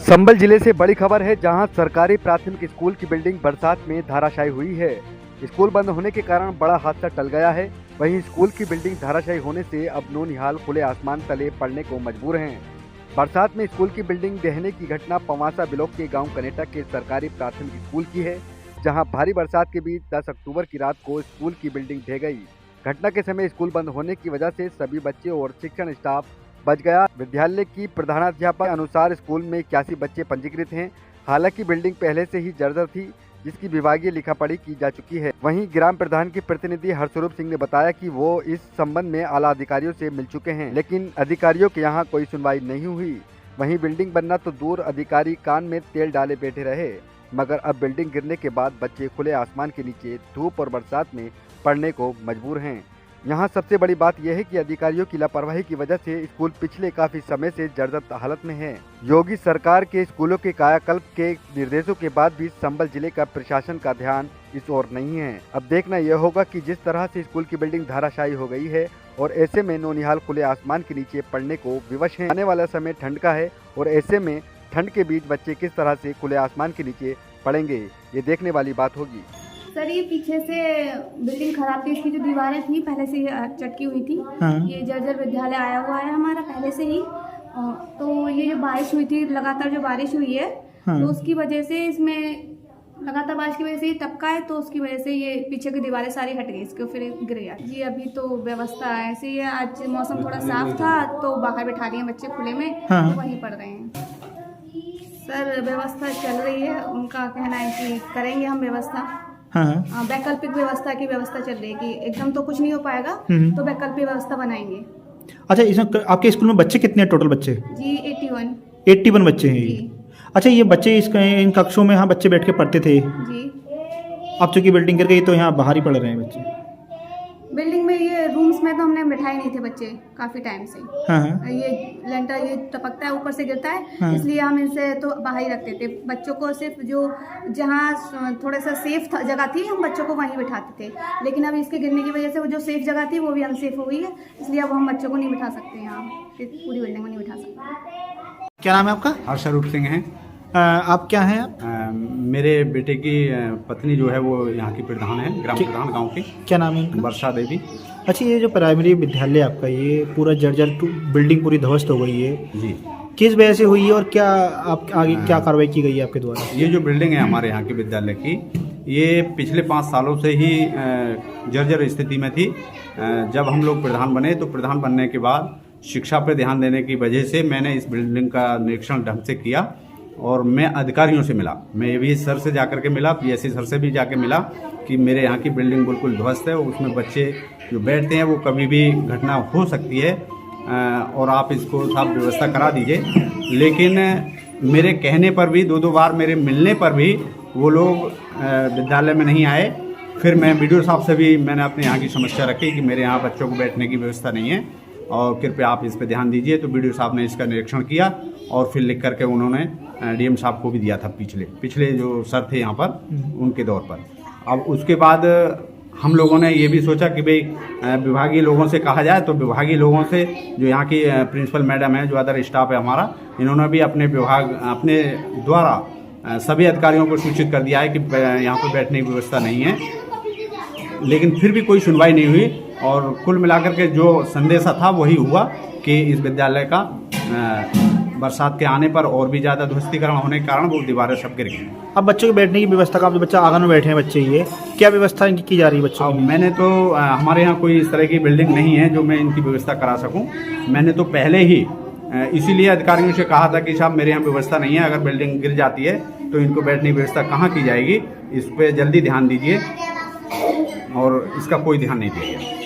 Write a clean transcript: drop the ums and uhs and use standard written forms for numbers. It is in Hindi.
संबल जिले से बड़ी खबर है, जहां सरकारी प्राथमिक स्कूल की बिल्डिंग बरसात में धराशायी हुई है। स्कूल बंद होने के कारण बड़ा हादसा टल गया है। वहीं स्कूल की बिल्डिंग धराशायी होने से अब नौनिहाल खुले आसमान तले पड़ने को मजबूर हैं। बरसात में स्कूल की बिल्डिंग ढहने की घटना पवासा ब्लॉक के गांव कनेटा के सरकारी प्राथमिक स्कूल की है, जहां भारी बरसात के बीच 10 अक्टूबर की रात को स्कूल की बिल्डिंग ढह गई। घटना के समय स्कूल बंद होने की वजह से सभी बच्चे और शिक्षण स्टाफ बच गया। विद्यालय की प्रधानाध्यापक अनुसार स्कूल में 81 बच्चे पंजीकृत हैं। हालांकि बिल्डिंग पहले से ही जर्जर थी, जिसकी विभागीय लिखापढ़ी की जा चुकी है। वहीं ग्राम प्रधान के प्रतिनिधि हर्षरूप सिंह ने बताया कि वो इस संबंध में आला अधिकारियों से मिल चुके हैं, लेकिन अधिकारियों के यहाँ कोई सुनवाई नहीं हुई। वहीं बिल्डिंग बनना तो दूर, अधिकारी कान में तेल डाले बैठे रहे, मगर अब बिल्डिंग गिरने के बाद बच्चे खुले आसमान के नीचे धूप और बरसात में पढ़ने को मजबूर हैं। यहाँ सबसे बड़ी बात यह है कि अधिकारियों की लापरवाही की वजह से स्कूल पिछले काफी समय से जर्जर हालत में है। योगी सरकार के स्कूलों के कायाकल्प के निर्देशों के बाद भी संबल जिले का प्रशासन का ध्यान इस ओर नहीं है। अब देखना यह होगा कि जिस तरह से स्कूल की बिल्डिंग धराशायी हो गई है और ऐसे में नौनिहाल खुले आसमान के नीचे पढ़ने को विवश है। आने वाला समय ठंड का है और ऐसे में ठंड के बीच बच्चे किस तरह से खुले आसमान के नीचे पढ़ेंगे, ये देखने वाली बात होगी। सर, ये पीछे से बिल्डिंग खराब थी, इसकी जो दीवारें थी पहले से चटकी हुई थी। ये जर्जर विद्यालय आया हुआ है हमारा पहले से ही। तो ये जो बारिश हुई थी, लगातार जो बारिश हुई है, तो उसकी वजह से इसमें लगातार बारिश की वजह से ये टपका है, तो उसकी वजह से ये पीछे की दीवारें सारी हट गई, इसके फिर गिर गया जी। अभी तो व्यवस्था ऐसी है, आज मौसम थोड़ा साफ था तो बाहर बैठा दिए बच्चे खुले में, तो वहीं पढ़ रहे हैं। सर, व्यवस्था चल रही है, उनका कहना है कि करेंगे हम व्यवस्था। वैकल्पिक व्यवस्था की व्यवस्था चल रही है कि एकदम तो कुछ नहीं हो पाएगा, तो वैकल्पिक व्यवस्था बनाएंगे। अच्छा, इसमें आपके स्कूल में बच्चे कितने हैं टोटल बच्चे? जी 81 बच्चे हैं। अच्छा, ये बच्चे इन कक्षों में यहाँ बच्चे बैठ के पढ़ते थे जी। अब चूंकि बिल्डिंग गिर गई तो यहाँ बाहर ही पढ़ रहे हैं बच्चे। बिल्डिंग में ये रूम्स में तो हमने बिठाए नहीं थे बच्चे काफी टाइम से। ये लेंटर ये टपकता है, ऊपर से गिरता है, इसलिए हम इनसे तो बाहर ही रखते थे बच्चों को। सिर्फ जो जहाँ थोड़ा सा सेफ जगह थी हम बच्चों को वहीं बिठाते थे, लेकिन अब इसके गिरने की वजह से वो जो सेफ जगह थी वो भी अनसेफ हो गई है, इसलिए अब हम बच्चों को नहीं बिठा सकते, यहाँ पूरी बिल्डिंग में नहीं बिठा सकते। क्या नाम है आपका? हर्षरूप सिंह हैं। आप क्या हैं आप? मेरे बेटे की पत्नी जो है वो यहाँ की प्रधान है, ग्राम प्रधान गांव की। क्या नाम है उनका? वर्षा देवी। अच्छा, ये जो प्राइमरी विद्यालय आपका, ये पूरा जर्जर बिल्डिंग पूरी ध्वस्त हो गई है जी, किस वजह से हुई है और क्या आप आगे क्या कार्रवाई की गई है आपके द्वारा? ये जो बिल्डिंग है हमारे यहाँ की विद्यालय की, ये पिछले 5 सालों से ही जर्जर स्थिति में थी। जब हम लोग प्रधान बने तो प्रधान बनने के बाद शिक्षा पर ध्यान देने की वजह से मैंने इस बिल्डिंग का निरीक्षण ढंग से किया और मैं अधिकारियों से मिला। मैं ये भी सर से जाकर के मिला, पीएससी सर से भी जाके मिला कि मेरे यहाँ की बिल्डिंग बिल्कुल ध्वस्त है, उसमें बच्चे जो बैठते हैं वो कभी भी घटना हो सकती है और आप इसको साफ व्यवस्था करा दीजिए। लेकिन मेरे कहने पर भी 2 बार मेरे मिलने पर भी वो लोग विद्यालय में नहीं आए। फिर मैं वीडियो साहब से भी मैंने अपने यहाँ की समस्या रखी कि मेरे यहाँ बच्चों को बैठने की व्यवस्था नहीं है और कृपया आप इस पर ध्यान दीजिए। तो वीडियो साहब ने इसका निरीक्षण किया और फिर लिख करके उन्होंने डीएम साहब को भी दिया था, पिछले जो सर थे यहाँ पर उनके दौर पर। अब उसके बाद हम लोगों ने ये भी सोचा कि भाई विभागीय लोगों से कहा जाए, तो विभागीय लोगों से जो यहाँ की प्रिंसिपल मैडम है, जो अदर स्टाफ है हमारा, इन्होंने भी अपने द्वारा सभी अधिकारियों को सूचित कर दिया है कि यहाँ पर बैठने की व्यवस्था नहीं है, लेकिन फिर भी कोई सुनवाई नहीं हुई। और कुल मिलाकर के जो संदेशा था वही हुआ कि इस विद्यालय का बरसात के आने पर और भी ज़्यादा ध्वस्तीकरण होने के कारण वो दीवारें सब गिर गई। अब बच्चों के बैठने की व्यवस्था का, आप जो बच्चा आंगन में बैठे हैं बच्चे, ये क्या व्यवस्था इनकी की जा रही है बच्चों की? मैंने तो हमारे यहाँ कोई इस तरह की बिल्डिंग नहीं है जो मैं इनकी व्यवस्था करा सकूँ। मैंने तो पहले ही इसीलिए अधिकारियों से कहा था कि साहब मेरे यहाँ व्यवस्था नहीं है, अगर बिल्डिंग गिर जाती है तो इनको बैठने की व्यवस्था कहाँ की जाएगी, इस पर जल्दी ध्यान दीजिए, और इसका कोई ध्यान नहीं दिया गया।